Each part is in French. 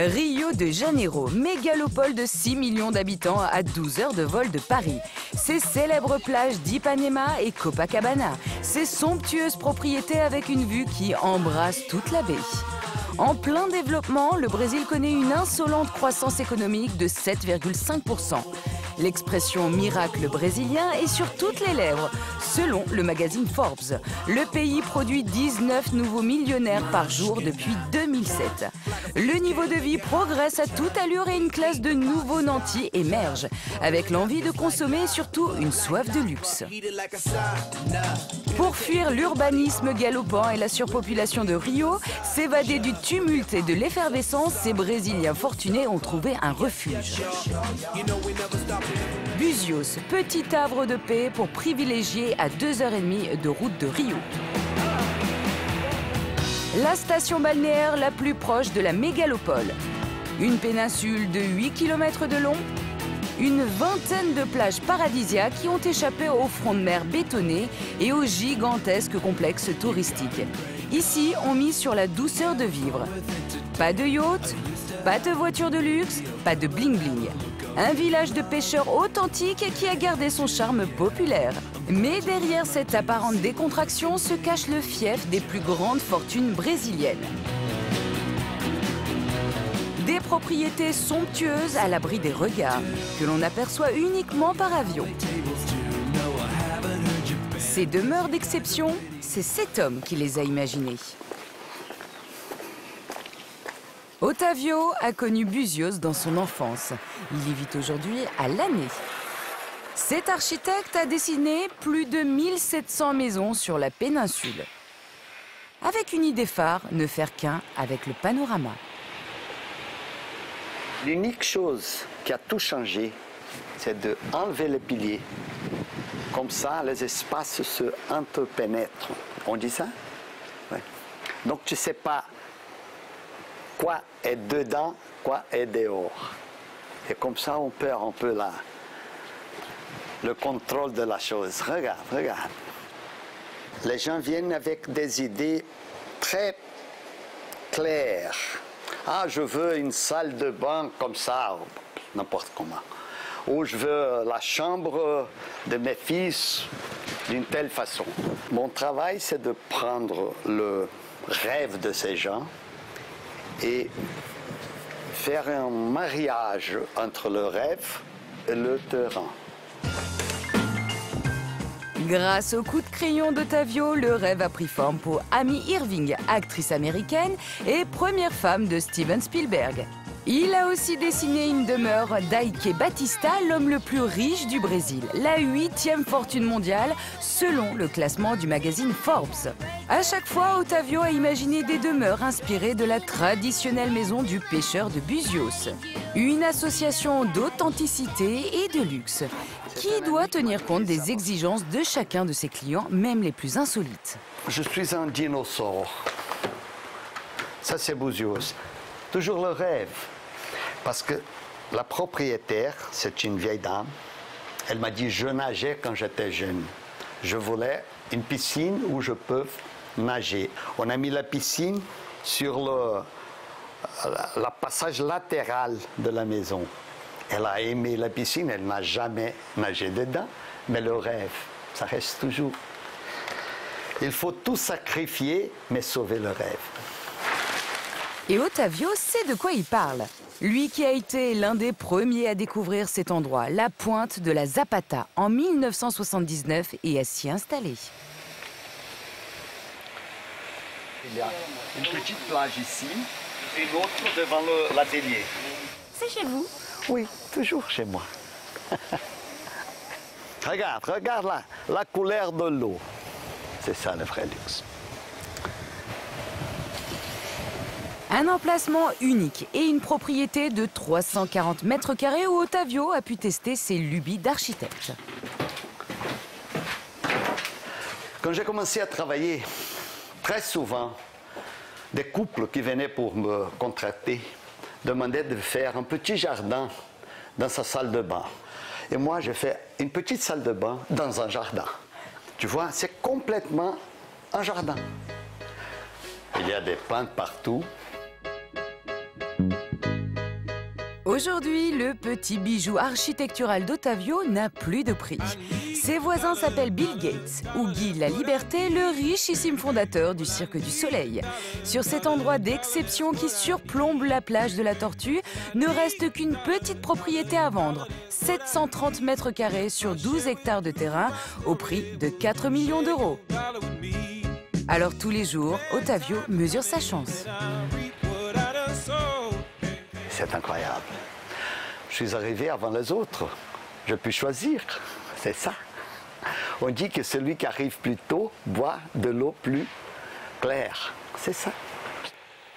Rio de Janeiro, mégalopole de 6 millions d'habitants à 12 heures de vol de Paris. Ses célèbres plages d'Ipanema et Copacabana. Ses somptueuses propriétés avec une vue qui embrasse toute la baie. En plein développement, le Brésil connaît une insolente croissance économique de 7,5%. L'expression « miracle brésilien » est sur toutes les lèvres, selon le magazine Forbes. Le pays produit 19 nouveaux millionnaires par jour depuis 2007. Le niveau de vie progresse à toute allure et une classe de nouveaux nantis émerge, avec l'envie de consommer et surtout une soif de luxe. Pour fuir l'urbanisme galopant et la surpopulation de Rio, s'évader du tumulte et de l'effervescence, ces Brésiliens fortunés ont trouvé un refuge. Búzios, petit havre de paix pour privilégier à 2h30 de route de Rio. La station balnéaire la plus proche de la mégalopole. Une péninsule de 8 km de long, une vingtaine de plages paradisiaques qui ont échappé au front de mer bétonné et au gigantesque complexe touristique. Ici, on mise sur la douceur de vivre. Pas de yacht, pas de voiture de luxe, pas de bling-bling. Un village de pêcheurs authentique qui a gardé son charme populaire. Mais derrière cette apparente décontraction se cache le fief des plus grandes fortunes brésiliennes. Des propriétés somptueuses à l'abri des regards, que l'on aperçoit uniquement par avion. Ces demeures d'exception, c'est cet homme qui les a imaginées. Otávio a connu Búzios dans son enfance. Il y vit aujourd'hui à l'année. Cet architecte a dessiné plus de 1700 maisons sur la péninsule. Avec une idée phare, ne faire qu'un avec le panorama. L'unique chose qui a tout changé, c'est d'enlever les piliers. Comme ça, les espaces se interpénètrent. On dit ça? Ouais. Donc tu ne sais pas quoi est dedans, quoi est dehors. Et comme ça, on perd un peu le contrôle de la chose. Regarde, regarde. Les gens viennent avec des idées très claires. Ah, je veux une salle de bain comme ça, n'importe comment. Ou je veux la chambre de mes fils d'une telle façon. Mon travail, c'est de prendre le rêve de ces gens et faire un mariage entre le rêve et le terrain. Grâce au coup de crayon d'Otávio, le rêve a pris forme pour Amy Irving, actrice américaine et première femme de Steven Spielberg. Il a aussi dessiné une demeure d'Eike Batista, l'homme le plus riche du Brésil, la 8e fortune mondiale selon le classement du magazine Forbes. À chaque fois, Otávio a imaginé des demeures inspirées de la traditionnelle maison du pêcheur de Búzios. Une association d'authenticité et de luxe qui doit tenir compte des exigences de chacun de ses clients, même les plus insolites. Je suis un dinosaure. Ça, c'est Búzios. Toujours le rêve. Parce que la propriétaire, c'est une vieille dame, elle m'a dit, je nageais quand j'étais jeune. Je voulais une piscine où je peux nager. On a mis la piscine sur le passage latéral de la maison. Elle a aimé la piscine, elle n'a jamais nagé dedans, mais le rêve, ça reste toujours. Il faut tout sacrifier, mais sauver le rêve. Et Otávio sait de quoi il parle. Lui qui a été l'un des premiers à découvrir cet endroit, la pointe de la Zapata, en 1979, et à s'y installer. Il y a une petite plage ici et une autre devant l'atelier. C'est chez vous? Oui, toujours chez moi. Regarde la couleur de l'eau. C'est ça le vrai luxe. Un emplacement unique et une propriété de 340 mètres carrés où Otávio a pu tester ses lubies d'architecte. Quand j'ai commencé à travailler, très souvent, des couples qui venaient pour me contracter demandaient de faire un petit jardin dans sa salle de bain. Et moi, j'ai fait une petite salle de bain dans un jardin. Tu vois, c'est complètement un jardin. Il y a des plantes partout. Aujourd'hui, le petit bijou architectural d'Ottavio n'a plus de prix. Ses voisins s'appellent Bill Gates ou Guy Laliberté, le richissime fondateur du Cirque du Soleil. Sur cet endroit d'exception qui surplombe la plage de la Tortue, ne reste qu'une petite propriété à vendre. 730 mètres carrés sur 12 hectares de terrain au prix de 4 millions d'euros. Alors tous les jours, Ottavio mesure sa chance. C'est incroyable. Je suis arrivé avant les autres. Je peux choisir. C'est ça. On dit que celui qui arrive plus tôt boit de l'eau plus claire. C'est ça.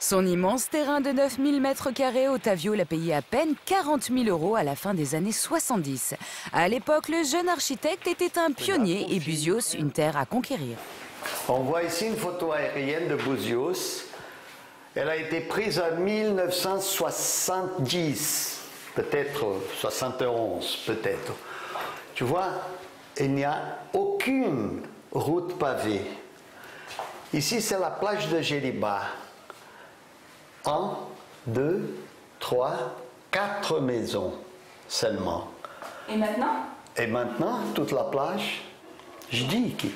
Son immense terrain de 9000 mètres carrés, Ottavio l'a payé à peine 40 000 euros à la fin des années 70. À l'époque, le jeune architecte était un pionnier et Buzios une terre à conquérir. On voit ici une photo aérienne de Buzios. Elle a été prise en 1970, peut-être 71, peut-être. Tu vois, il n'y a aucune route pavée. Ici, c'est la plage de Jériba. 1, 2, 3, 4 maisons seulement. Et maintenant? Et maintenant, toute la plage, je dis que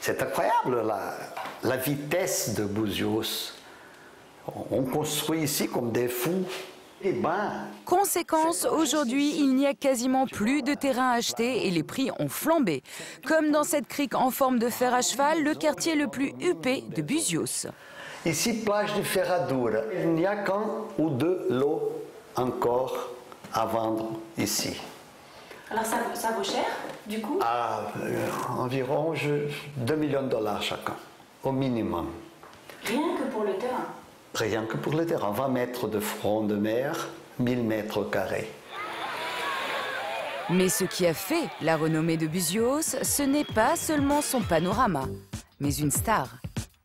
c'est incroyable la vitesse de Buzios. On construit ici comme des fous. Eh ben, conséquence, aujourd'hui, il n'y a quasiment plus de terrain acheté et les prix ont flambé. Comme dans cette crique en forme de fer à cheval, le quartier le plus huppé de Buzios. Ici, plage de Ferradura. Il n'y a qu'un ou deux lots encore à vendre ici. Alors ça vaut cher, du coup? Environ 2 millions de dollars chacun, au minimum. Rien que pour le terrain? Rien que pour le terrain. 20 mètres de front de mer, 1000 mètres carrés. Mais ce qui a fait la renommée de Buzios, ce n'est pas seulement son panorama, mais une star,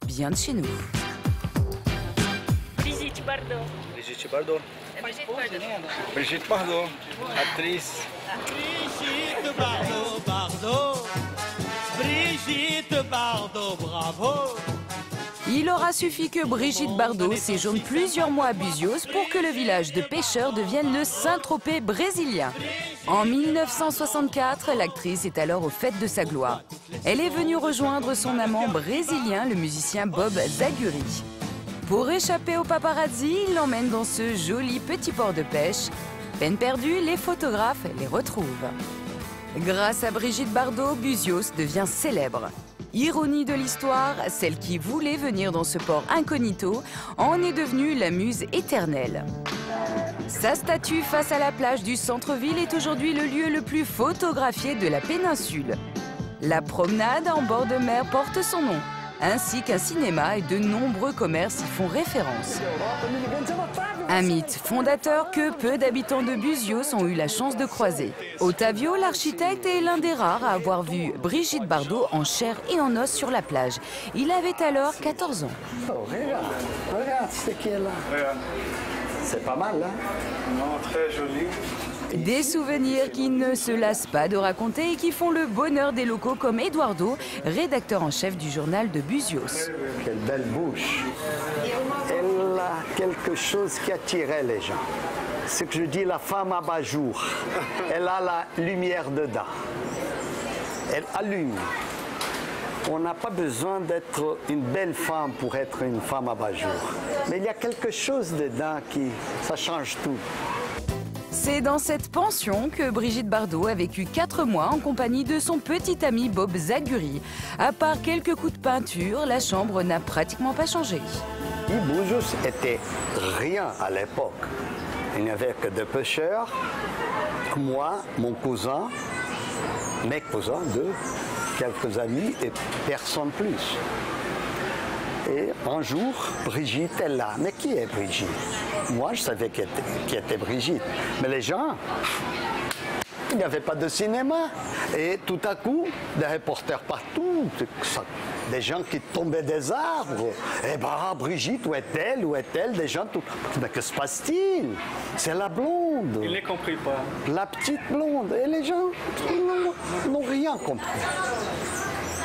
bien de chez nous. Brigitte Bardot. Brigitte Bardot. Brigitte Bardot, actrice. Brigitte Bardot, Bardot. Brigitte Bardot, bravo. Il aura suffi que Brigitte Bardot séjourne plusieurs mois à Buzios pour que le village de pêcheurs devienne le Saint-Tropez brésilien. En 1964, l'actrice est alors au fait de sa gloire. Elle est venue rejoindre son amant brésilien, le musicien Bob Zaguri. Pour échapper aux paparazzi, il l'emmène dans ce joli petit port de pêche. Peine perdue, les photographes les retrouvent. Grâce à Brigitte Bardot, Buzios devient célèbre. Ironie de l'histoire, celle qui voulait venir dans ce port incognito en est devenue la muse éternelle. Sa statue face à la plage du centre-ville est aujourd'hui le lieu le plus photographié de la péninsule. La promenade en bord de mer porte son nom, ainsi qu'un cinéma et de nombreux commerces y font référence. Un mythe fondateur que peu d'habitants de Buzios ont eu la chance de croiser. Ottavio, l'architecte, est l'un des rares à avoir vu Brigitte Bardot en chair et en os sur la plage. Il avait alors 14 ans. Oh, regarde ce qui est là. Regarde. C'est pas mal, hein? Non, très joli. Des souvenirs qui ne se lassent pas de raconter et qui font le bonheur des locaux comme Eduardo, rédacteur en chef du journal de Buzios. Quelle belle bouche. Elle a quelque chose qui attirait les gens. Ce que je dis, la femme abat-jour. Elle a la lumière dedans. Elle allume. On n'a pas besoin d'être une belle femme pour être une femme abat-jour. Mais il y a quelque chose dedans qui, ça change tout. C'est dans cette pension que Brigitte Bardot a vécu 4 mois en compagnie de son petit ami Bob Zaguri. À part quelques coups de peinture, la chambre n'a pratiquement pas changé. Buzios était rien à l'époque. Il n'y avait que des pêcheurs, moi, mon cousin, mes cousins, quelques amis et personne plus. Et un jour, Brigitte est là. Mais qui est Brigitte? Moi, je savais qui était Brigitte. Mais les gens, il n'y avait pas de cinéma. Et tout à coup, des reporters partout, des gens qui tombaient des arbres. Eh bien, Brigitte, où est-elle? Où est-elle? Des gens tout... Mais que se passe-t-il? C'est la blonde. Il ne compris pas. La petite blonde. Et les gens n'ont rien compris.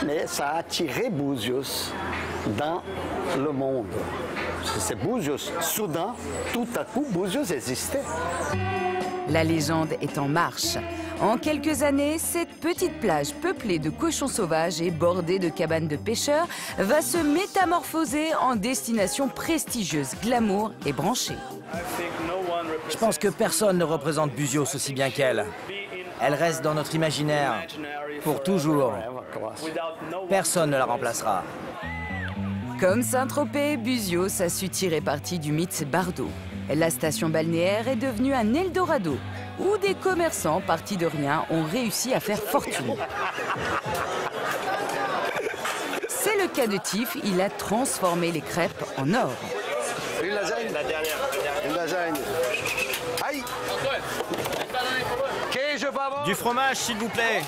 Mais ça a attiré Buzios dans le monde. C'est Buzios. Soudain, tout à coup, Buzios existait. La légende est en marche. En quelques années, cette petite plage peuplée de cochons sauvages et bordée de cabanes de pêcheurs va se métamorphoser en destination prestigieuse, glamour et branchée. Je pense que personne ne représente Buzios aussi bien qu'elle. Elle reste dans notre imaginaire pour toujours. Personne ne la remplacera. Comme Saint-Tropez, Buzios a su tirer parti du mythe Bardot. La station balnéaire est devenue un Eldorado, où des commerçants partis de rien ont réussi à faire fortune. C'est le cas de Tiff, il a transformé les crêpes en or. Une lasagne. La dernière. Une lasagne. Aïe. Du fromage, s'il vous plaît.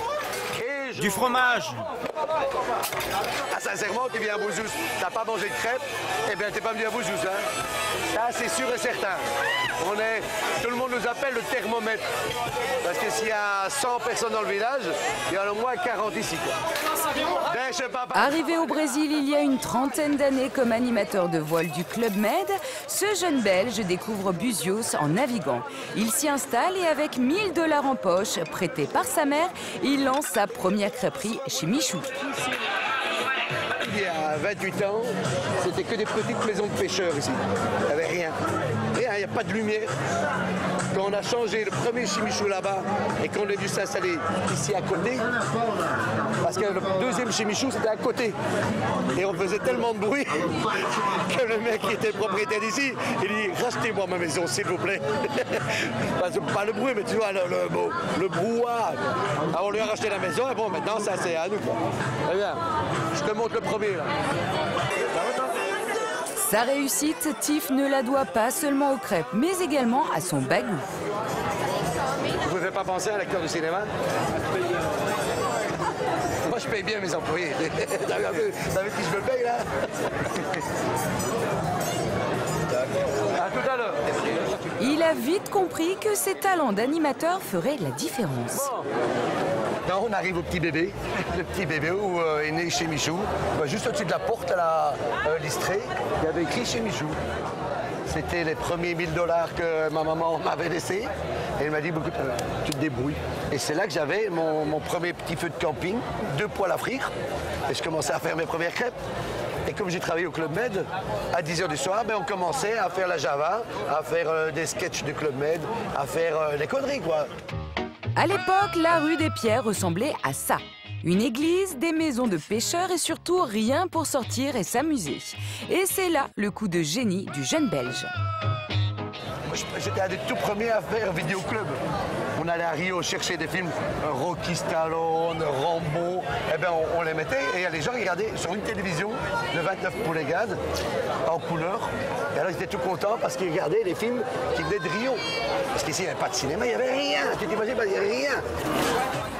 Du fromage. Ah, sincèrement, tu viens à Buzios, t'as pas mangé de crêpes, eh bien, t'es pas venu à Buzios, hein. Ça, c'est sûr et certain. Tout le monde nous appelle le thermomètre. Parce que s'il y a 100 personnes dans le village, il y en a au moins 40 ici, quoi. Arrivé au Brésil il y a une trentaine d'années comme animateur de voile du Club Med, ce jeune Belge découvre Buzios en naviguant. Il s'y installe et avec 1 000 $ en poche, prêtés par sa mère, il lance sa première crêperie chez Michou. Il y a 28 ans, c'était que des petites maisons de pêcheurs ici. Il n'y avait rien. Rien, il n'y a pas de lumière. Quand on a changé le premier chez Michou là-bas et qu'on a dû s'installer ici à côté, parce que le deuxième chez Michou c'était à côté. Et on faisait tellement de bruit que le mec qui était propriétaire d'ici, il dit rachetez-moi ma maison s'il vous plaît. Pas le bruit, mais tu vois le brouhaha. Alors on lui a racheté la maison et bon maintenant ça c'est à nous, quoi. Très bien. Je te montre le premier là. Sa réussite, Tiff ne la doit pas seulement aux crêpes, mais également à son bagou. Vous ne pouvez pas penser à un acteur de cinéma? Moi, je paye bien mes employés. T'as vu qui je me paye, là? À tout à l'heure. Il a vite compris que ses talents d'animateur feraient la différence. Non, on arrive au petit bébé. Le petit bébé où est né chez Michou. Juste au-dessus de la porte, à la Listrée, il y avait écrit chez Michou. C'était les premiers 1 000 $ que ma maman m'avait laissés. Et elle m'a dit, écoute, tu te débrouilles. Et c'est là que j'avais mon premier petit feu de camping, 2 poêles à frire. Et je commençais à faire mes premières crêpes. Et comme j'ai travaillé au Club Med, à 10 h du soir, on commençait à faire la Java, à faire des sketchs du Club Med, à faire des conneries, quoi. À l'époque, la rue des Pierres ressemblait à ça. Une église, des maisons de pêcheurs et surtout rien pour sortir et s'amuser. Et c'est là le coup de génie du jeune Belge. J'étais un des tout premiers à faire vidéoclub. On allait à Rio chercher des films, Rocky Stallone, Rambo, eh bien on les mettait et les gens regardaient sur une télévision de 29 poulegades en couleur. Et alors ils étaient tout contents parce qu'ils regardaient les films qui venaient de Rio. Parce qu'ici il n'y avait pas de cinéma, il n'y avait rien. Tu t'imagines pas, il n'y avait rien.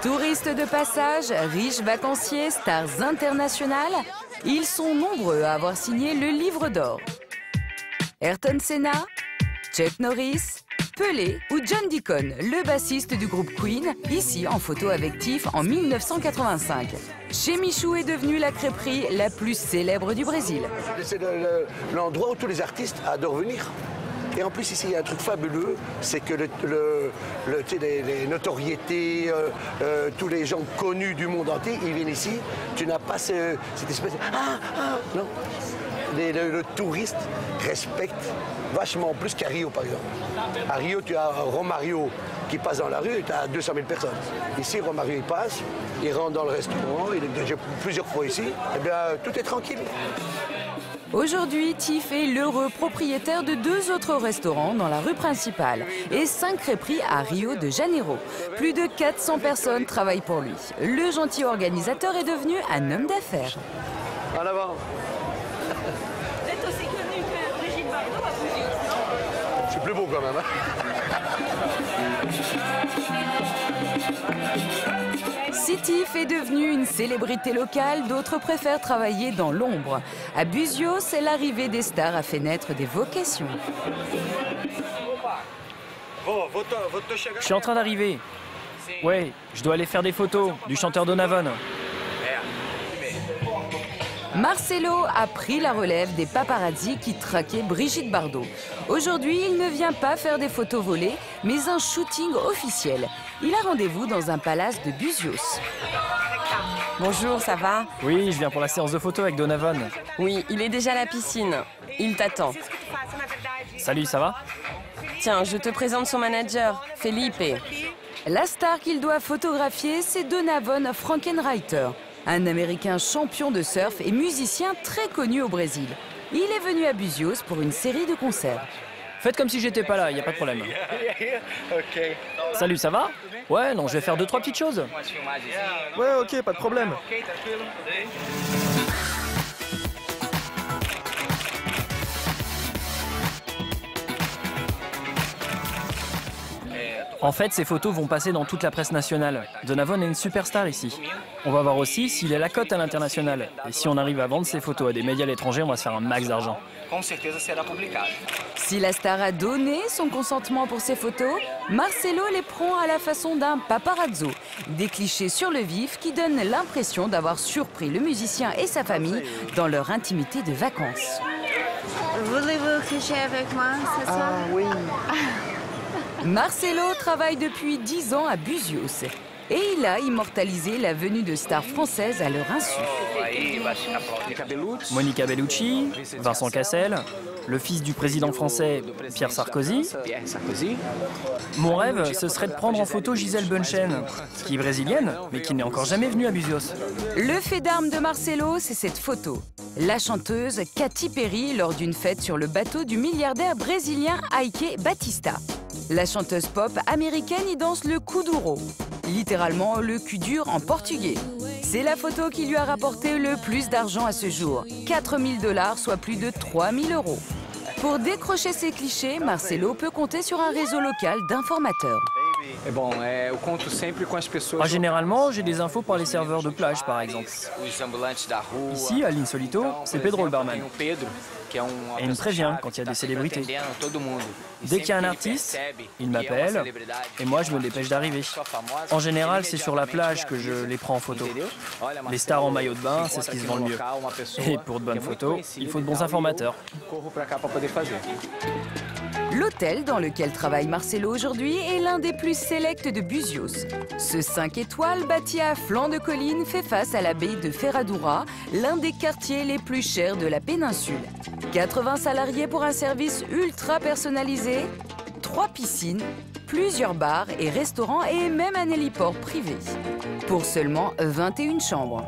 Touristes de passage, riches vacanciers, stars internationales, ils sont nombreux à avoir signé le livre d'or. Ayrton Senna, Chuck Norris, Pelé ou John Deacon, le bassiste du groupe Queen, ici en photo avec Tiff en 1985. Chez Michou est devenue la crêperie la plus célèbre du Brésil. C'est l'endroit où tous les artistes adorent venir. Et en plus, ici, il y a un truc fabuleux, c'est que les notoriétés, tous les gens connus du monde entier, ils viennent ici. Tu n'as pas cette espèce de... non. Le touriste respecte vachement plus qu'à Rio, par exemple. À Rio, tu as Romario qui passe dans la rue et tu as 200 000 personnes. Ici, Romario, il passe, il rentre dans le restaurant, il est déjà plusieurs fois ici, et bien, tout est tranquille. Aujourd'hui, Tiff est l'heureux propriétaire de 2 autres restaurants dans la rue principale et 5 crêperies à Rio de Janeiro. Plus de 400 personnes travaillent pour lui. Le gentil organisateur est devenu un homme d'affaires. En avant. Vous êtes aussi connu que Brigitte Bardot à Buzios. C'est plus beau quand même, hein. Si Tiff est devenu une célébrité locale, d'autres préfèrent travailler dans l'ombre. À Buzios, l'arrivée des stars a fait naître des vocations. Je suis en train d'arriver. Ouais, je dois aller faire des photos du chanteur Donovan. Marcelo a pris la relève des paparazzi qui traquaient Brigitte Bardot. Aujourd'hui, il ne vient pas faire des photos volées, mais un shooting officiel. Il a rendez-vous dans un palace de Buzios. Bonjour, ça va? Oui, je viens pour la séance de photos avec Donovan. Oui, il est déjà à la piscine. Il t'attend. Salut, ça va? Tiens, je te présente son manager, Felipe. La star qu'il doit photographier, c'est Donovan Frankenreiter, un Américain champion de surf et musicien très connu au Brésil. Il est venu à Buzios pour une série de concerts. Faites comme si j'étais pas là, y a pas de problème. Salut, ça va? Ouais, non, je vais faire 2-3 petites choses. Ouais, ok, pas de problème. En fait, ces photos vont passer dans toute la presse nationale. Donovan est une superstar ici. On va voir aussi s'il est la cote à l'international. Et si on arrive à vendre ces photos à des médias à l'étranger, on va se faire un max d'argent. Si la star a donné son consentement pour ces photos, Marcelo les prend à la façon d'un paparazzo. Des clichés sur le vif qui donnent l'impression d'avoir surpris le musicien et sa famille dans leur intimité de vacances. Voulez-vous coucher avec moi ce soir? Oui. Marcelo travaille depuis 10 ans à Buzios et il a immortalisé la venue de stars françaises à leur insu. Monica Bellucci, Vincent Cassel, le fils du président français Pierre Sarkozy. Mon rêve, ce serait de prendre en photo Gisèle Bündchen, qui est brésilienne, mais qui n'est encore jamais venue à Buzios. Le fait d'armes de Marcelo, c'est cette photo. La chanteuse Katy Perry lors d'une fête sur le bateau du milliardaire brésilien Ike Batista. La chanteuse pop américaine y danse le kuduro, littéralement le cul dur en portugais. C'est la photo qui lui a rapporté le plus d'argent à ce jour, 4 000 $, soit plus de 3 000 €. Pour décrocher ces clichés, Marcelo peut compter sur un réseau local d'informateurs. Généralement, j'ai des infos par les serveurs de plage, par exemple. Ici, à l'Insolito, c'est Pedro le barman. Et il me prévient quand il y a des célébrités. Dès qu'il y a un artiste, il m'appelle et moi je me dépêche d'arriver. En général, c'est sur la plage que je les prends en photo. Les stars en maillot de bain, c'est ce qui se vend le mieux. Et pour de bonnes photos, il faut de bons informateurs. L'hôtel dans lequel travaille Marcelo aujourd'hui est l'un des plus sélects de Buzios. Ce 5 étoiles bâti à flanc de colline fait face à la baie de Ferradura, l'un des quartiers les plus chers de la péninsule. 80 salariés pour un service ultra personnalisé, 3 piscines, plusieurs bars et restaurants et même un héliport privé. Pour seulement 21 chambres.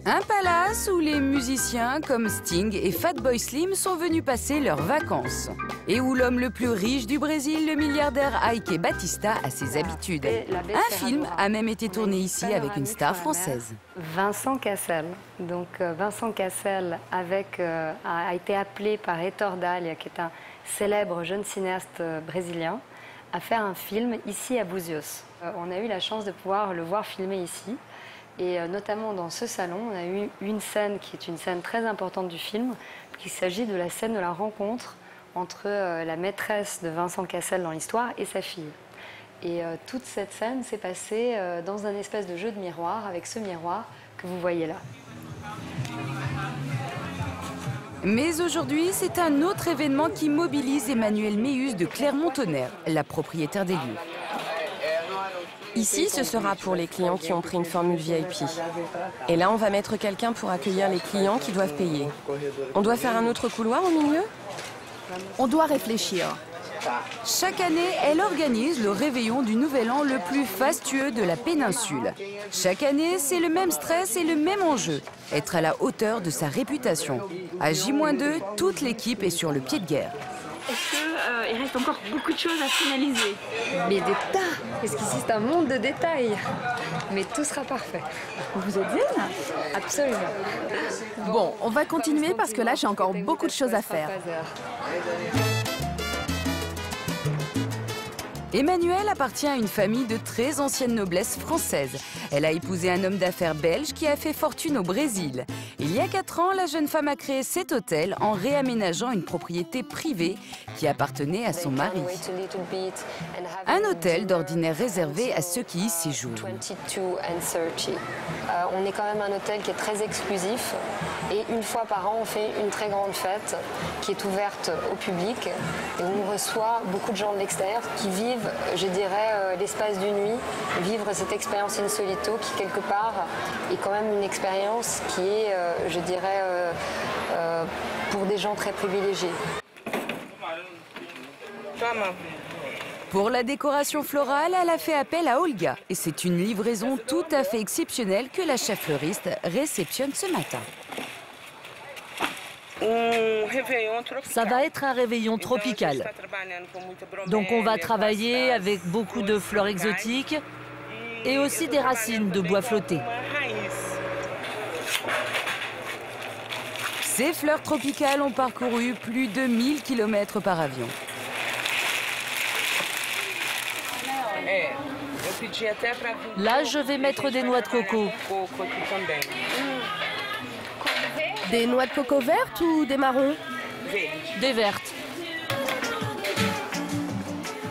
Un palace où les musiciens comme Sting et Fatboy Slim sont venus passer leurs vacances. Et où l'homme le plus riche du Brésil, le milliardaire Ike Batista, a ses habitudes. Un film a même été tourné ici avec une star française. Vincent Cassel. Donc Vincent Cassel a été appelé par Heitor Dália, qui est un célèbre jeune cinéaste brésilien, à faire un film ici à Buzios. On a eu la chance de pouvoir le voir filmer ici. Et notamment dans ce salon, on a eu une scène qui est une scène très importante du film, qu'il s'agit de la scène de la rencontre entre la maîtresse de Vincent Cassel dans l'histoire et sa fille. Et toute cette scène s'est passée dans un espèce de jeu de miroir, avec ce miroir que vous voyez là. Mais aujourd'hui, c'est un autre événement qui mobilise Emmanuelle Méhus de Clermont-Tonnerre, la propriétaire des lieux. Ici, ce sera pour les clients qui ont pris une formule VIP. Et là, on va mettre quelqu'un pour accueillir les clients qui doivent payer. On doit faire un autre couloir au milieu? On doit réfléchir. Chaque année, elle organise le réveillon du Nouvel An le plus fastueux de la péninsule. Chaque année, c'est le même stress et le même enjeu, être à la hauteur de sa réputation. À J-2, toute l'équipe est sur le pied de guerre. Est-ce qu'il reste encore beaucoup de choses à finaliser? Mais des tas! Parce qu'ici, c'est un monde de détails. Mais tout sera parfait. Vous êtes bien? Absolument. Bon, on va continuer parce que là, j'ai encore beaucoup de choses à faire. Emmanuelle appartient à une famille de très ancienne noblesse française. Elle a épousé un homme d'affaires belge qui a fait fortune au Brésil. Il y a 4 ans, la jeune femme a créé cet hôtel en réaménageant une propriété privée qui appartenait à son mari. Un hôtel d'ordinaire réservé à ceux qui y séjournent. On est quand même un hôtel qui est très exclusif et une fois par an, on fait une très grande fête qui est ouverte au public et on reçoit beaucoup de gens de l'extérieur qui vivent, je dirais, l'espace d'une nuit, vivre cette expérience insolito qui, quelque part, est quand même une expérience qui est, je dirais, pour des gens très privilégiés. Pour la décoration florale, elle a fait appel à Olga. Et c'est une livraison tout à fait exceptionnelle que la chef fleuriste réceptionne ce matin. Ça va être un réveillon tropical. Donc on va travailler avec beaucoup de fleurs exotiques et aussi des racines de bois flotté. Ces fleurs tropicales ont parcouru plus de 1000 km par avion. Là, je vais mettre des noix de coco. Des noix de coco vertes ou des marrons? Des vertes.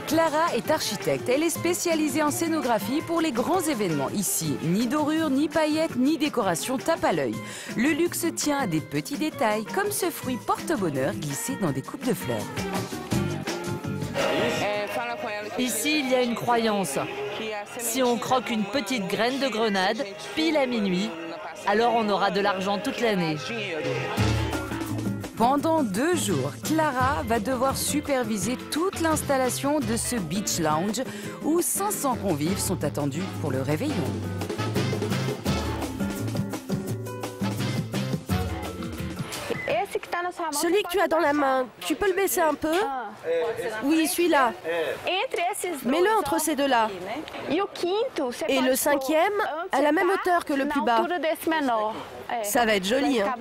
Clara est architecte. Elle est spécialisée en scénographie pour les grands événements. Ici, ni dorure, ni paillettes, ni décoration tape à l'œil. Le luxe tient à des petits détails, comme ce fruit porte-bonheur glissé dans des coupes de fleurs. Ici, il y a une croyance. Si on croque une petite graine de grenade, pile à minuit, alors on aura de l'argent toute l'année. Pendant 2 jours, Clara va devoir superviser toute l'installation de ce beach lounge où 500 convives sont attendus pour le réveillon. Celui que tu as dans la main, tu peux le baisser un peu? Oui, celui-là. Mets-le entre ces deux-là. Et le 5e, à la même hauteur que le plus bas. Ça va être joli, hein?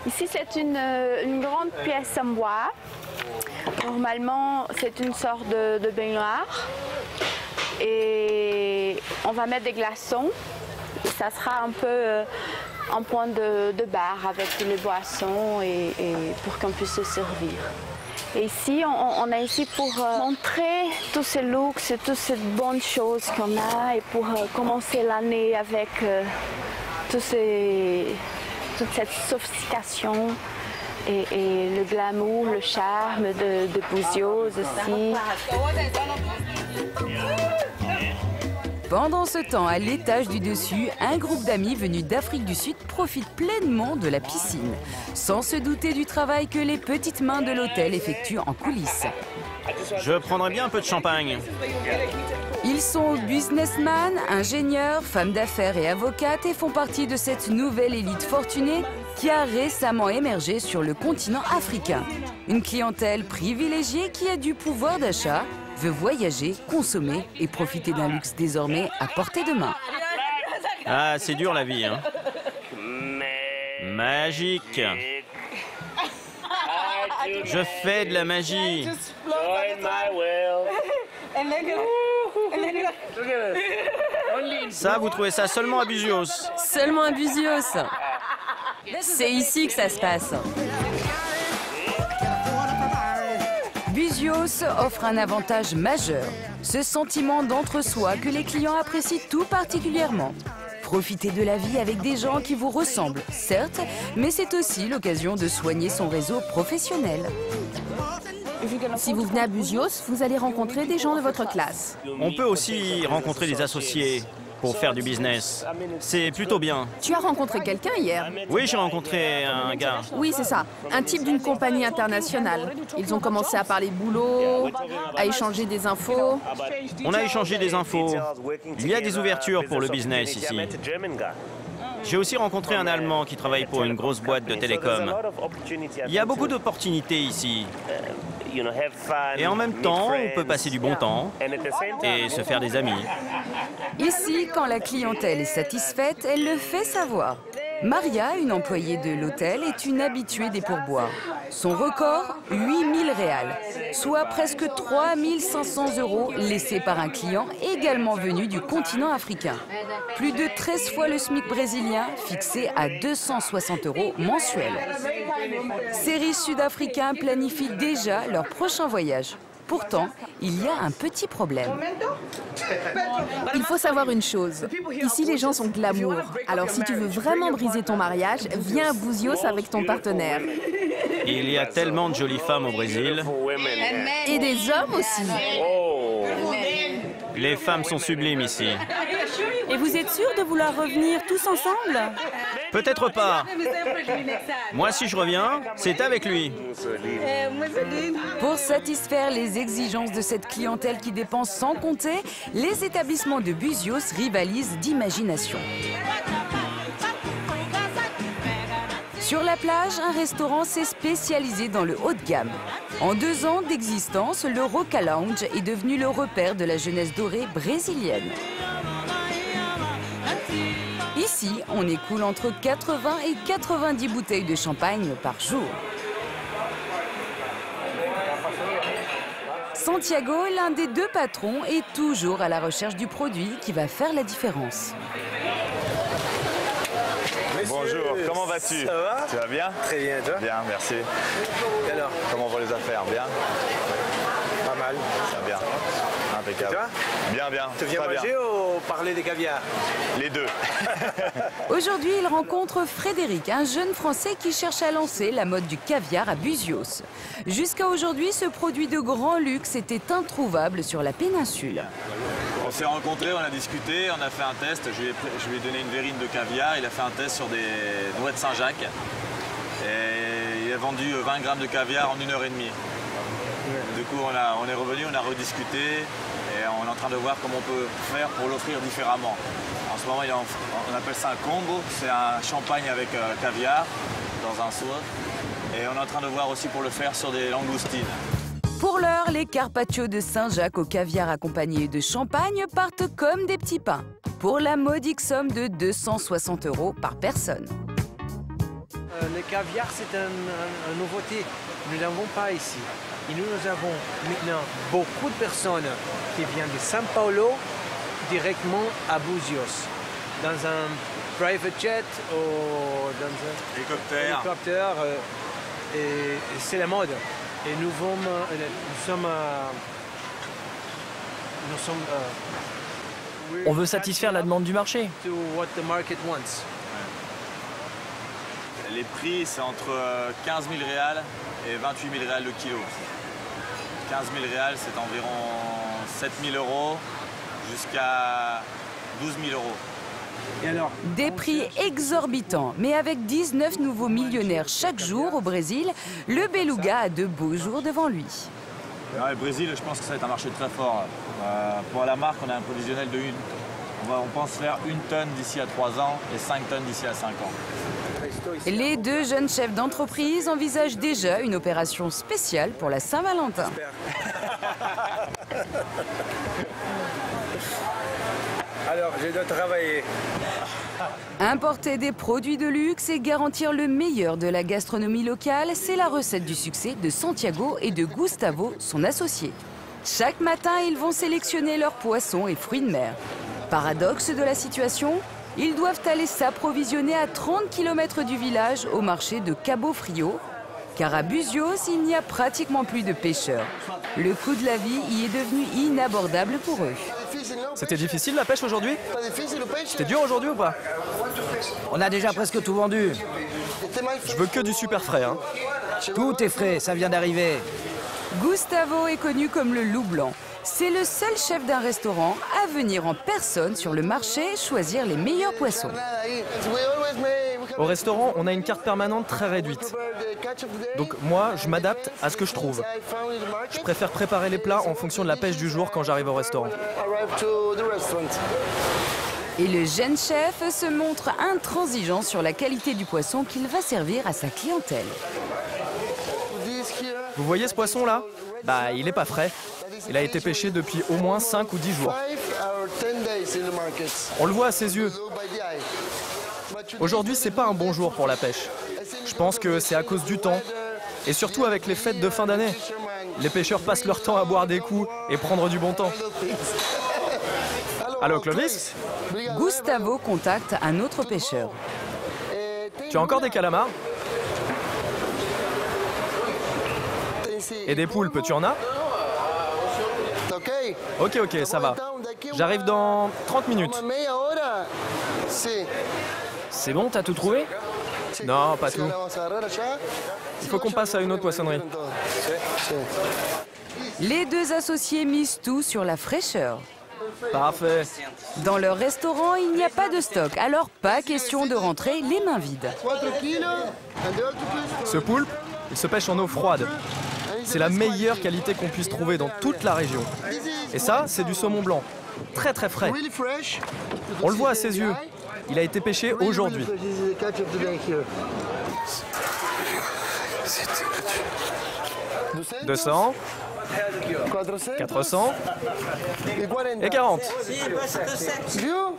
Ici, c'est une grande pièce en bois. Normalement, c'est une sorte de baignoire. Et on va mettre des glaçons. Et ça sera un peu un point de bar avec les boissons et pour qu'on puisse se servir. Et ici, on est ici pour montrer tous ces looks et toutes ces bonnes choses qu'on a et pour commencer l'année avec toute cette sophistication et le glamour, le charme de Buzios aussi. Pendant ce temps, à l'étage du dessus, un groupe d'amis venus d'Afrique du Sud profite pleinement de la piscine, sans se douter du travail que les petites mains de l'hôtel effectuent en coulisses. Je prendrais bien un peu de champagne. Ils sont businessmen, ingénieurs, femmes d'affaires et avocates et font partie de cette nouvelle élite fortunée qui a récemment émergé sur le continent africain. Une clientèle privilégiée qui a du pouvoir d'achat, veut voyager, consommer et profiter d'un luxe désormais à portée de main. Ah, c'est dur la vie, hein. Magique. Je fais de la magie. Ça, vous trouvez ça seulement à Buzios? Seulement à Buzios. C'est ici que ça se passe. Buzios offre un avantage majeur, ce sentiment d'entre-soi que les clients apprécient tout particulièrement. Profitez de la vie avec des gens qui vous ressemblent, certes, mais c'est aussi l'occasion de soigner son réseau professionnel. Si vous venez à Buzios, vous allez rencontrer des gens de votre classe. On peut aussi rencontrer des associés pour faire du business. C'est plutôt bien. Tu as rencontré quelqu'un hier? Oui, j'ai rencontré un gars. Oui, c'est ça. Un type d'une compagnie internationale. Ils ont commencé à parler boulot, à échanger des infos. On a échangé des infos. Il y a des ouvertures pour le business ici. J'ai aussi rencontré un Allemand qui travaille pour une grosse boîte de télécom. Il y a beaucoup d'opportunités ici. Et en même temps, on peut passer du bon temps et se faire des amis. Ici, quand la clientèle est satisfaite, elle le fait savoir. Maria, une employée de l'hôtel, est une habituée des pourboires. Son record, 8000 réals, soit presque 3500 € laissés par un client également venu du continent africain. Plus de 13 fois le SMIC brésilien, fixé à 260 € mensuels. Ces riches Sud-Africains planifient déjà leur prochain voyage. Pourtant, il y a un petit problème. Il faut savoir une chose. Ici, les gens sont glamour. Alors, si tu veux vraiment briser ton mariage, viens à Búzios avec ton partenaire. Il y a tellement de jolies femmes au Brésil. Et des hommes aussi. Les femmes sont sublimes ici. Et vous êtes sûr de vouloir revenir tous ensemble? Peut-être pas. Moi, si je reviens, c'est avec lui. Pour satisfaire les exigences de cette clientèle qui dépense sans compter, les établissements de Búzios rivalisent d'imagination. Sur la plage, un restaurant s'est spécialisé dans le haut de gamme. En 2 ans d'existence, le Roca Lounge est devenu le repère de la jeunesse dorée brésilienne. Ici, on écoule entre 80 et 90 bouteilles de champagne par jour. Santiago, l'un des 2 patrons, est toujours à la recherche du produit qui va faire la différence. Bonjour, comment vas-tu? Ça va? Tu vas bien? Très bien, toi? Bien, merci. Et alors? Comment vont les affaires? Bien? Pas mal. Ça va bien. Impeccable. Et toi? Bien, bien. Tu viens manger ou parler des caviars? Les deux. Aujourd'hui, il rencontre Frédéric, un jeune Français qui cherche à lancer la mode du caviar à Búzios. Jusqu'à aujourd'hui, ce produit de grand luxe était introuvable sur la péninsule. On s'est rencontrés, on a discuté, on a fait un test. Je lui ai donné une verrine de caviar. Il a fait un test sur des noix de Saint-Jacques. Et il a vendu 20 grammes de caviar en 1h30. Du coup, on est revenu, on a rediscuté. Et on est en train de voir comment on peut faire pour l'offrir différemment. En ce moment, on appelle ça un combo. C'est un champagne avec caviar dans un seau. Et on est en train de voir aussi pour le faire sur des langoustines. Pour l'heure, les carpaccio de Saint-Jacques au caviar accompagnés de champagne partent comme des petits pains, pour la modique somme de 260 € par personne. Le caviar, c'est une nouveauté. Nous n'avons pas ici. Et nous avons maintenant beaucoup de personnes qui viennent de São Paulo directement à Búzios, dans un private jet ou dans un hélicoptère. Et c'est la mode. Et nous sommes On veut satisfaire la demande du marché. Les prix, c'est entre 15 000 réals et 28 000 réals le kilo. 15 000 réals, c'est environ 7 000 € jusqu'à 12 000 €. Et alors, des prix exorbitants, mais avec 19 nouveaux millionnaires chaque jour au Brésil, le beluga a de beaux jours devant lui. Ouais, le Brésil, je pense que ça va être un marché très fort. Pour la marque, on a un prévisionnel de 1. On pense faire 1 tonne d'ici à 3 ans et 5 tonnes d'ici à 5 ans. Les 2 jeunes chefs d'entreprise envisagent déjà une opération spéciale pour la Saint-Valentin. Alors, je dois travailler. Importer des produits de luxe et garantir le meilleur de la gastronomie locale, c'est la recette du succès de Santiago et de Gustavo, son associé. Chaque matin, ils vont sélectionner leurs poissons et fruits de mer. Paradoxe de la situation, ils doivent aller s'approvisionner à 30 km du village au marché de Cabo Frio, car à Búzios, il n'y a pratiquement plus de pêcheurs. Le coût de la vie y est devenu inabordable pour eux. C'était difficile la pêche aujourd'hui? C'était dur aujourd'hui ou pas? On a déjà presque tout vendu. Je veux que du super frais, hein. Tout est frais, ça vient d'arriver. Gustavo est connu comme le loup blanc. C'est le seul chef d'un restaurant à venir en personne sur le marché choisir les meilleurs poissons. Au restaurant, on a une carte permanente très réduite. Donc moi, je m'adapte à ce que je trouve. Je préfère préparer les plats en fonction de la pêche du jour quand j'arrive au restaurant. Et le jeune chef se montre intransigeant sur la qualité du poisson qu'il va servir à sa clientèle. Vous voyez ce poisson-là? Bah, il n'est pas frais. Il a été pêché depuis au moins 5 ou 10 jours. On le voit à ses yeux. Aujourd'hui, c'est pas un bon jour pour la pêche. Je pense que c'est à cause du temps. Et surtout avec les fêtes de fin d'année. Les pêcheurs passent leur temps à boire des coups et prendre du bon temps. Allô, Clovis? Gustavo contacte un autre pêcheur. Tu as encore des calamars? Et des poulpes, tu en as? Ok, ça va. J'arrive dans 30 minutes. C'est bon, t'as tout trouvé? Non, pas tout. Il faut qu'on passe à une autre poissonnerie. Les deux associés misent tout sur la fraîcheur. Parfait. Dans leur restaurant, il n'y a pas de stock, alors pas question de rentrer les mains vides. Ce poulpe, il se pêche en eau froide. C'est la meilleure qualité qu'on puisse trouver dans toute la région. Et ça, c'est du saumon blanc. Très très frais. On le voit à ses yeux. Il a été pêché aujourd'hui. 200, 400 et 40.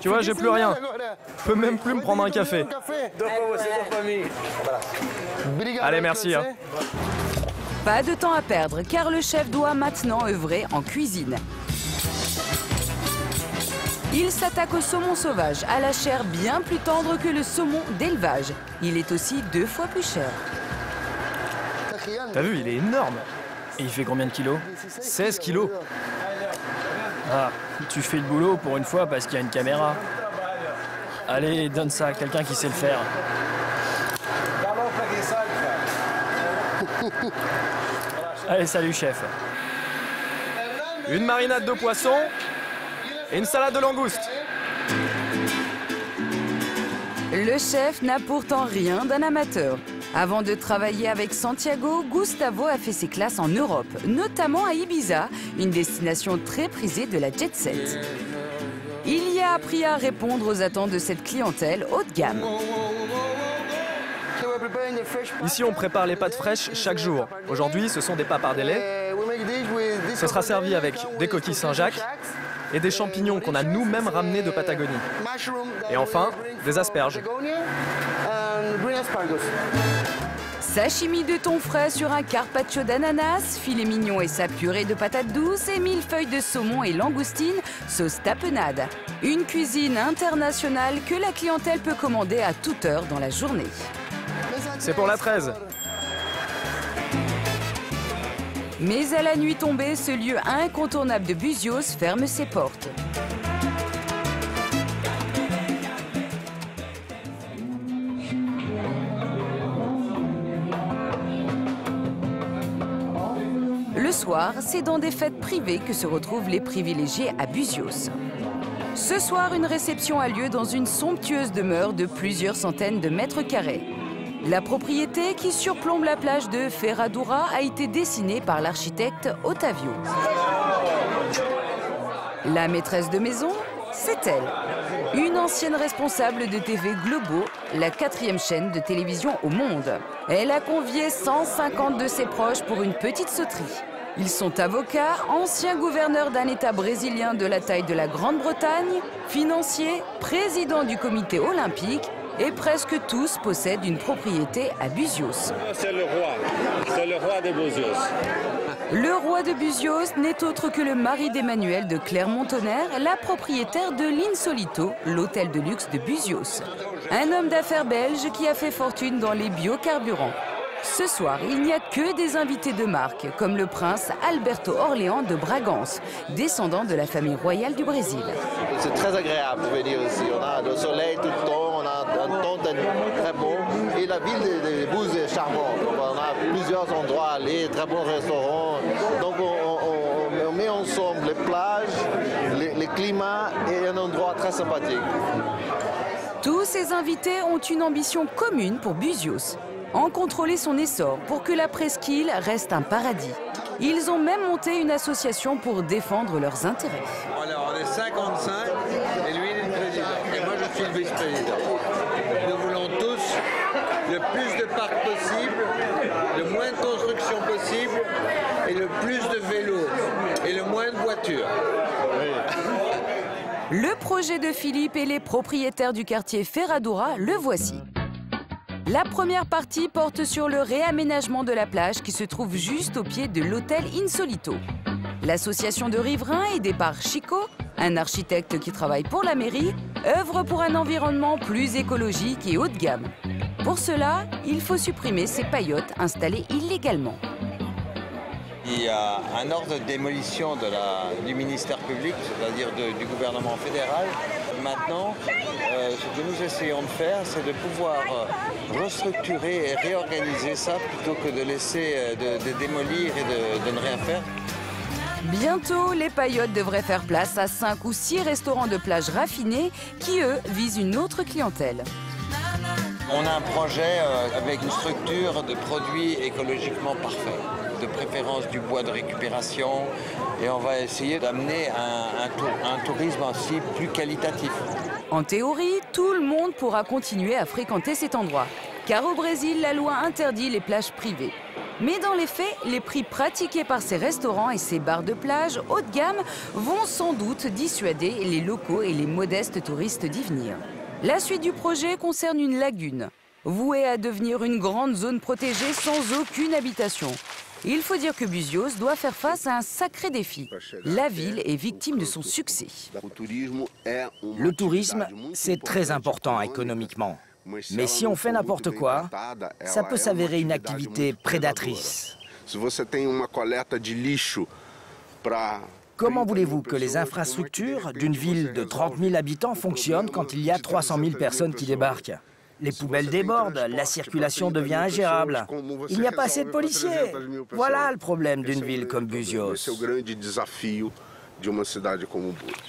Tu vois, j'ai plus rien. Je peux même plus me prendre un café. Allez, merci. Hein. Pas de temps à perdre, car le chef doit maintenant œuvrer en cuisine. Il s'attaque au saumon sauvage, à la chair bien plus tendre que le saumon d'élevage. Il est aussi 2 fois plus cher. T'as vu, il est énorme. Et il fait combien de kilos? 16 kilos. Ah, tu fais le boulot pour une fois parce qu'il y a une caméra. Allez, donne ça à quelqu'un qui sait le faire. Allez, salut chef. Une marinade de poisson et une salade de langoustes. Le chef n'a pourtant rien d'un amateur. Avant de travailler avec Santiago, Gustavo a fait ses classes en Europe, notamment à Ibiza, une destination très prisée de la jet set. Il y a appris à répondre aux attentes de cette clientèle haut de gamme. Ici, on prépare les pâtes fraîches chaque jour. Aujourd'hui, ce sont des papardelles. Ce sera servi avec des coquilles Saint-Jacques et des champignons qu'on a nous-mêmes ramenés de Patagonie. Et enfin, des asperges. Sashimi de thon frais sur un carpaccio d'ananas, filet mignon et sa purée de patates douces et 1000 feuilles de saumon et langoustine, sauce tapenade. Une cuisine internationale que la clientèle peut commander à toute heure dans la journée. C'est pour la 13. Mais à la nuit tombée, ce lieu incontournable de Buzios ferme ses portes. Le soir, c'est dans des fêtes privées que se retrouvent les privilégiés à Buzios. Ce soir, une réception a lieu dans une somptueuse demeure de plusieurs centaines de mètres carrés. La propriété qui surplombe la plage de Ferradura a été dessinée par l'architecte Ottavio. La maîtresse de maison, c'est elle. Une ancienne responsable de TV Globo, la 4e chaîne de télévision au monde. Elle a convié 150 de ses proches pour une petite sauterie. Ils sont avocats, anciens gouverneurs d'un État brésilien de la taille de la Grande-Bretagne, financiers, président du comité olympique, et presque tous possèdent une propriété à Buzios. C'est le roi de Buzios. Le roi de Buzios n'est autre que le mari d'Emmanuel de Clermont-Tonnerre, la propriétaire de l'Insolito, l'hôtel de luxe de Buzios. Un homme d'affaires belge qui a fait fortune dans les biocarburants. Ce soir, il n'y a que des invités de marque, comme le prince Alberto Orléans de Bragance, descendant de la famille royale du Brésil. C'est très agréable de venir ici. On a le soleil tout le temps, on a un temps très beau. Et la ville de Bouzios est charmante. On a plusieurs endroits à aller, très bons restaurants. Donc on met ensemble les plages, les climats et un endroit très sympathique. Tous ces invités ont une ambition commune pour Buzios. En contrôler son essor pour que la presqu'île reste un paradis. Ils ont même monté une association pour défendre leurs intérêts. Alors, on est 55 et lui, il est le président. Et moi, je suis le vice-président. Nous voulons tous le plus de parcs possible, le moins de construction possible et le plus de vélos et le moins de voitures. Le projet de Philippe et les propriétaires du quartier Ferradura, le voici. La première partie porte sur le réaménagement de la plage qui se trouve juste au pied de l'hôtel Insolito. L'association de riverains aidée par Chico, un architecte qui travaille pour la mairie, œuvre pour un environnement plus écologique et haut de gamme. Pour cela, il faut supprimer ces paillotes installées illégalement. Il y a un ordre de démolition du ministère public, c'est-à-dire du gouvernement fédéral. Maintenant, ce que nous essayons de faire, c'est de pouvoir restructurer et réorganiser ça plutôt que de laisser de démolir et de ne rien faire. Bientôt, les paillotes devraient faire place à 5 ou 6 restaurants de plage raffinés qui, eux, visent une autre clientèle. On a un projet avec une structure de produits écologiquement parfaits, de préférence du bois de récupération, et on va essayer d'amener un tourisme aussi plus qualitatif. En théorie, tout le monde pourra continuer à fréquenter cet endroit, car au Brésil, la loi interdit les plages privées. Mais dans les faits, les prix pratiqués par ces restaurants et ces bars de plage haut de gamme vont sans doute dissuader les locaux et les modestes touristes d'y venir. La suite du projet concerne une lagune, vouée à devenir une grande zone protégée sans aucune habitation. Il faut dire que Buzios doit faire face à un sacré défi. La ville est victime de son succès. Le tourisme, c'est très important économiquement. Mais si on fait n'importe quoi, ça peut s'avérer une activité prédatrice. Comment voulez-vous que les infrastructures d'une ville de 30 000 habitants fonctionnent quand il y a 300 000 personnes qui débarquent? Les poubelles débordent, la circulation devient ingérable. Il n'y a pas assez de policiers. Voilà le problème d'une ville comme Buzios.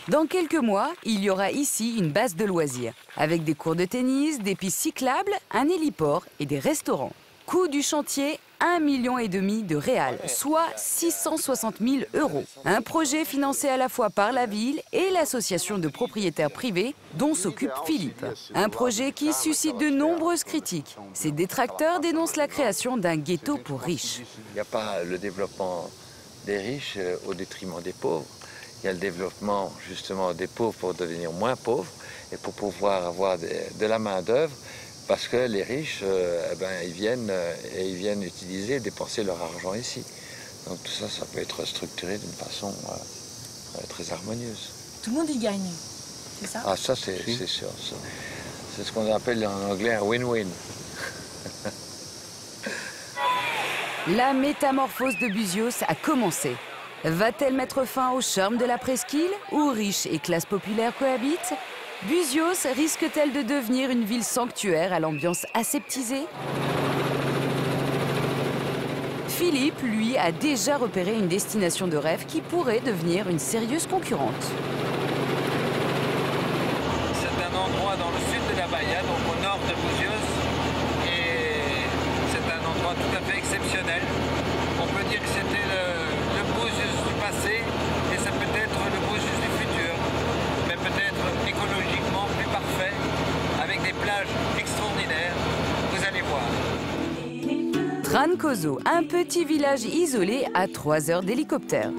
Dans quelques mois, il y aura ici une base de loisirs, avec des cours de tennis, des pistes cyclables, un héliport et des restaurants. Coût du chantier, 1,5 million de réals, soit 660 000 €. Un projet financé à la fois par la ville et l'association de propriétaires privés dont s'occupe Philippe. Un projet qui suscite de nombreuses critiques. Ses détracteurs dénoncent la création d'un ghetto pour riches. Il n'y a pas le développement des riches au détriment des pauvres. Il y a le développement justement des pauvres pour devenir moins pauvres et pour pouvoir avoir de la main-d'œuvre. Parce que les riches, ils viennent utiliser, dépenser leur argent ici. Donc tout ça, ça peut être structuré d'une façon très harmonieuse. Tout le monde y gagne, c'est ça? Ah, ça, c'est sûr. C'est ce qu'on appelle en anglais un win-win. La métamorphose de Buzios a commencé. Va-t-elle mettre fin au charme de la presqu'île, où riches et classes populaires cohabitent? Buzios risque-t-elle de devenir une ville sanctuaire à l'ambiance aseptisée? Philippe, lui, a déjà repéré une destination de rêve qui pourrait devenir une sérieuse concurrente. C'est un endroit dans le sud de la Bahia, donc au nord de Buzios, et c'est un endroit tout à fait exceptionnel. On peut dire que c'était le Buzios du passé, et ça peut être le Buzios du futur, mais peut-être écologiquement plus parfait, avec des plages extraordinaires, vous allez voir. Trancoso, un petit village isolé à 3 heures d'hélicoptère.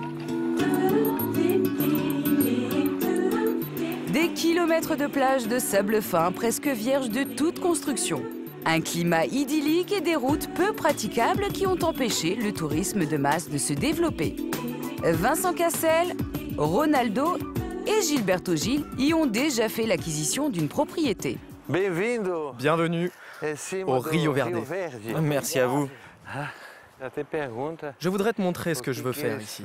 Des kilomètres de plages de sable fin presque vierges de toute construction. Un climat idyllique et des routes peu praticables qui ont empêché le tourisme de masse de se développer. Vincent Cassel, Ronaldo et Gilberto Gil y ont déjà fait l'acquisition d'une propriété. Bienvenue au Rio Verde. Merci à vous. Je voudrais te montrer ce que je veux faire ici.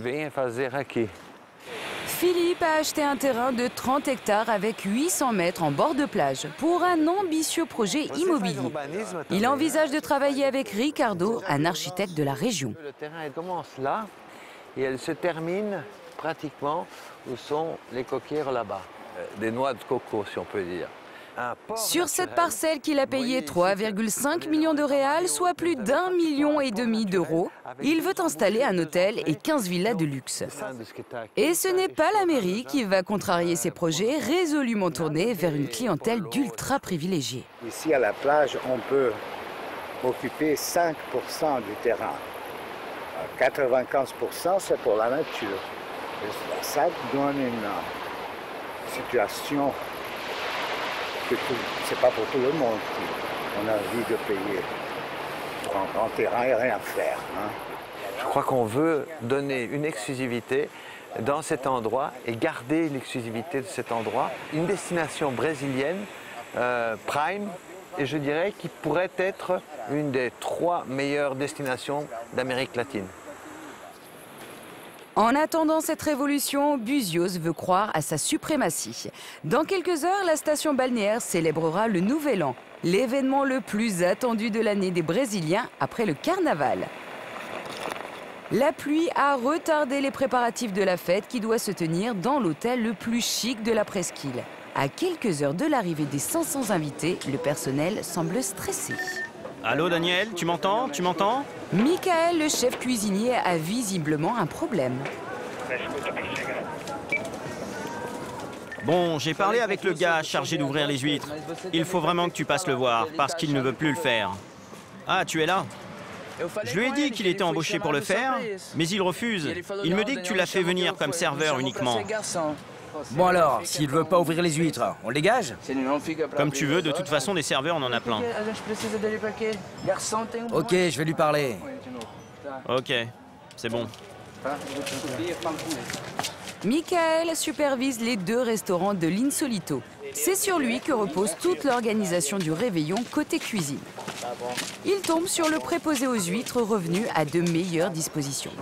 Philippe a acheté un terrain de 30 hectares avec 800 mètres en bord de plage pour un ambitieux projet immobilier. Il envisage de travailler avec Ricardo, un architecte de la région. Le terrain elle commence là et elle se termine pratiquement où sont les coquières là-bas. Des noix de coco, si on peut dire. Sur cette parcelle qu'il a payé 3,5 millions de réals, soit plus d'1,5 million d'euros, il veut installer un hôtel et 15 villas de luxe. Et ce n'est pas la mairie qui va contrarier ses projets résolument tournés vers une clientèle d'ultra privilégiés. Ici à la plage, on peut occuper 5% du terrain. 95% c'est pour la nature. Ça donne situation que c'est pas pour tout le monde. On a envie de payer pour un grand terrain et rien faire. Hein. Je crois qu'on veut donner une exclusivité dans cet endroit et garder l'exclusivité de cet endroit. Une destination brésilienne, prime, et je dirais qui pourrait être une des 3 meilleures destinations d'Amérique latine. En attendant cette révolution, Buzios veut croire à sa suprématie. Dans quelques heures, la station balnéaire célébrera le Nouvel An, l'événement le plus attendu de l'année des Brésiliens après le carnaval. La pluie a retardé les préparatifs de la fête qui doit se tenir dans l'hôtel le plus chic de la presqu'île. À quelques heures de l'arrivée des 500 invités, le personnel semble stressé. Allô Daniel, tu m'entends? Tu m'entends? Michael, le chef cuisinier, a visiblement un problème. Bon, j'ai parlé avec le gars chargé d'ouvrir les huîtres. Il faut vraiment que tu passes le voir, parce qu'il ne veut plus le faire. Ah, tu es là? Je lui ai dit qu'il était embauché pour le faire, mais il refuse. Il me dit que tu l'as fait venir comme serveur uniquement. Bon alors, s'il veut pas ouvrir les huîtres, on le dégage? Comme tu veux, de toute façon, des serveurs, on en a plein. Ok, je vais lui parler. Ok, c'est bon. Michael supervise les 2 restaurants de l'Insolito. C'est sur lui que repose toute l'organisation du réveillon côté cuisine. Il tombe sur le préposé aux huîtres revenu à de meilleures dispositions.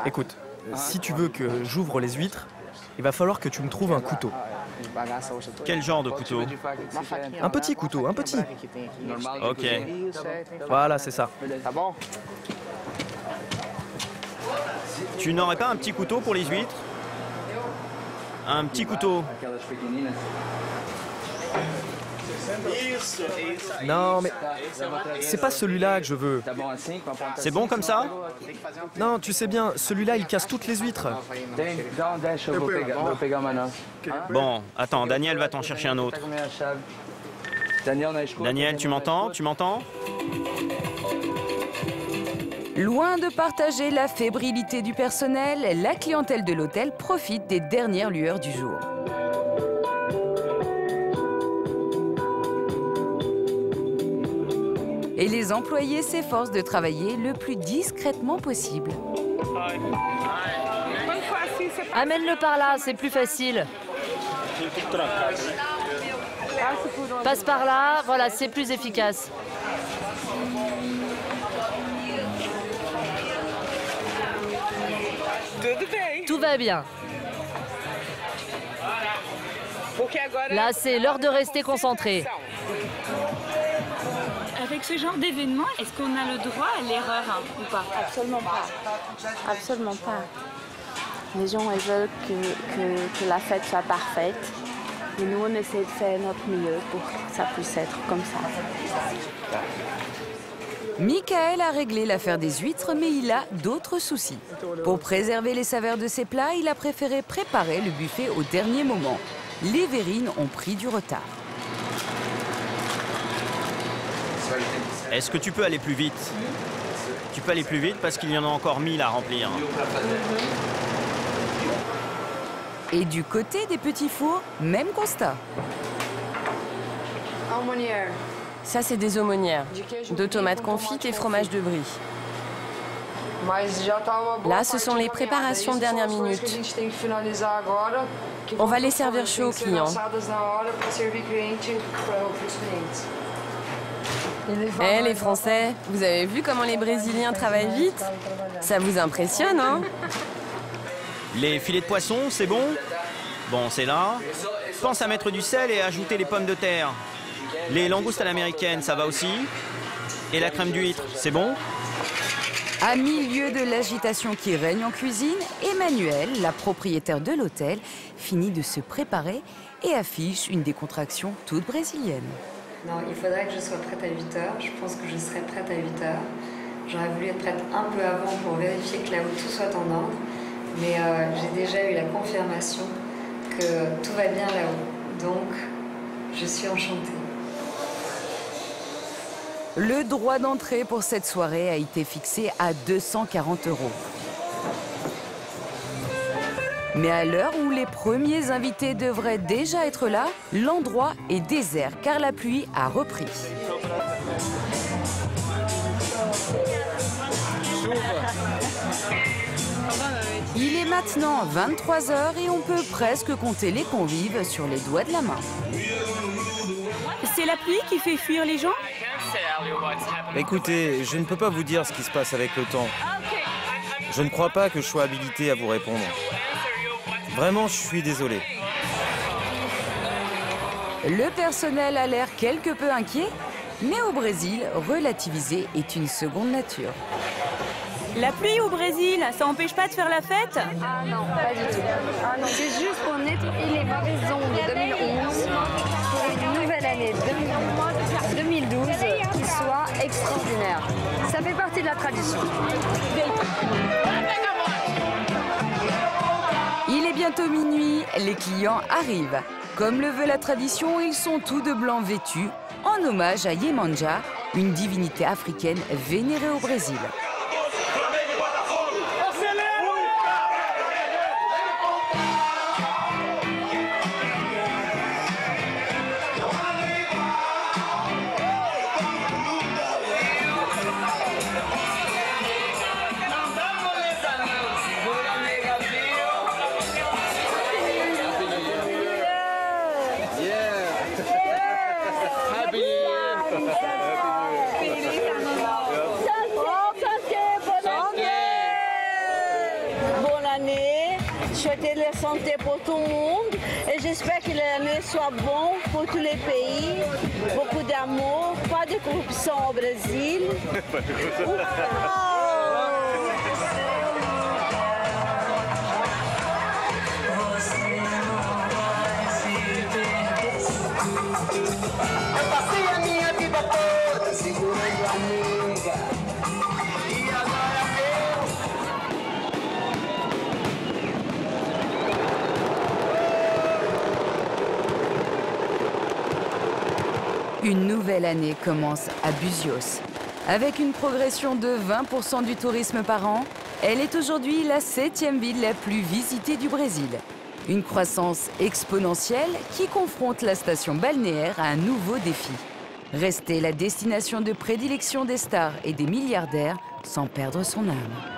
Écoute, si tu veux que j'ouvre les huîtres, il va falloir que tu me trouves un couteau. Quel genre de couteau? Un petit couteau, un petit. Ok. Voilà, c'est ça. Tu n'aurais pas un petit couteau pour les huîtres? Un petit couteau. Non, mais c'est pas celui-là que je veux. C'est bon comme ça? Non, tu sais bien, celui-là, il casse toutes les huîtres. Bon, attends, Daniel va t'en chercher un autre. Daniel, tu m'entends? Tu m'entends? Loin de partager la fébrilité du personnel, la clientèle de l'hôtel profite des dernières lueurs du jour. Et les employés s'efforcent de travailler le plus discrètement possible. Amène-le par là, c'est plus facile. Passe par là, voilà, c'est plus efficace. Tout va bien. Là, c'est l'heure de rester concentré. Avec ce genre d'événement, est-ce qu'on a le droit à l'erreur ou pas? Absolument pas. Absolument pas. Les gens ils veulent que la fête soit parfaite. Et nous, on essaie de faire notre mieux pour que ça puisse être comme ça. Michael a réglé l'affaire des huîtres, mais il a d'autres soucis. Pour préserver les saveurs de ses plats, il a préféré préparer le buffet au dernier moment. Les verrines ont pris du retard. Est-ce que tu peux aller plus vite? Tu peux aller plus vite parce qu'il y en a encore 1000 à remplir. Et du côté des petits fours, même constat. Ça, c'est des aumônières. 2 tomates confites et fromage de brie. Là, ce sont les préparations de dernière minute. On va les servir chauds aux clients. Eh, les Français, vous avez vu comment les Brésiliens travaillent vite? Ça vous impressionne, hein? Les filets de poisson, c'est bon? Bon, c'est là. Pense à mettre du sel et à ajouter les pommes de terre. Les langoustes à l'américaine, ça va aussi? Et la crème d'huître, c'est bon? À milieu de l'agitation qui règne en cuisine, Emmanuel, la propriétaire de l'hôtel, finit de se préparer et affiche une décontraction toute brésilienne. Non, il faudrait que je sois prête à 8 heures. Je pense que je serai prête à 8 heures. J'aurais voulu être prête un peu avant pour vérifier que là-haut tout soit en ordre. Mais j'ai déjà eu la confirmation que tout va bien là-haut. Donc, je suis enchantée. Le droit d'entrée pour cette soirée a été fixé à 240 €. Mais à l'heure où les premiers invités devraient déjà être là, l'endroit est désert car la pluie a repris. Il est maintenant 23 h et on peut presque compter les convives sur les doigts de la main. C'est la pluie qui fait fuir les gens? Écoutez, je ne peux pas vous dire ce qui se passe avec le temps. Je ne crois pas que je sois habilité à vous répondre. Vraiment, je suis désolé. Le personnel a l'air quelque peu inquiet, mais au Brésil, relativiser est une seconde nature. La pluie au Brésil, ça empêche pas de faire la fête? Ah non, pas du tout. Ah non, c'est juste pour nettoyer les mauvaises ondes de 2011 pour une nouvelle année 2012 qui soit extraordinaire. Ça fait partie de la tradition. Il est bientôt minuit, les clients arrivent. Comme le veut la tradition, ils sont tous de blanc vêtus, en hommage à Yemanja, une divinité africaine vénérée au Brésil. Souhaiter la santé pour tout le monde et j'espère que l'année soit bonne pour tous les pays. Beaucoup d'amour, pas de corruption au Brésil. Une nouvelle année commence à Búzios. Avec une progression de 20% du tourisme par an, elle est aujourd'hui la 7e ville la plus visitée du Brésil. Une croissance exponentielle qui confronte la station balnéaire à un nouveau défi. Rester la destination de prédilection des stars et des milliardaires sans perdre son âme.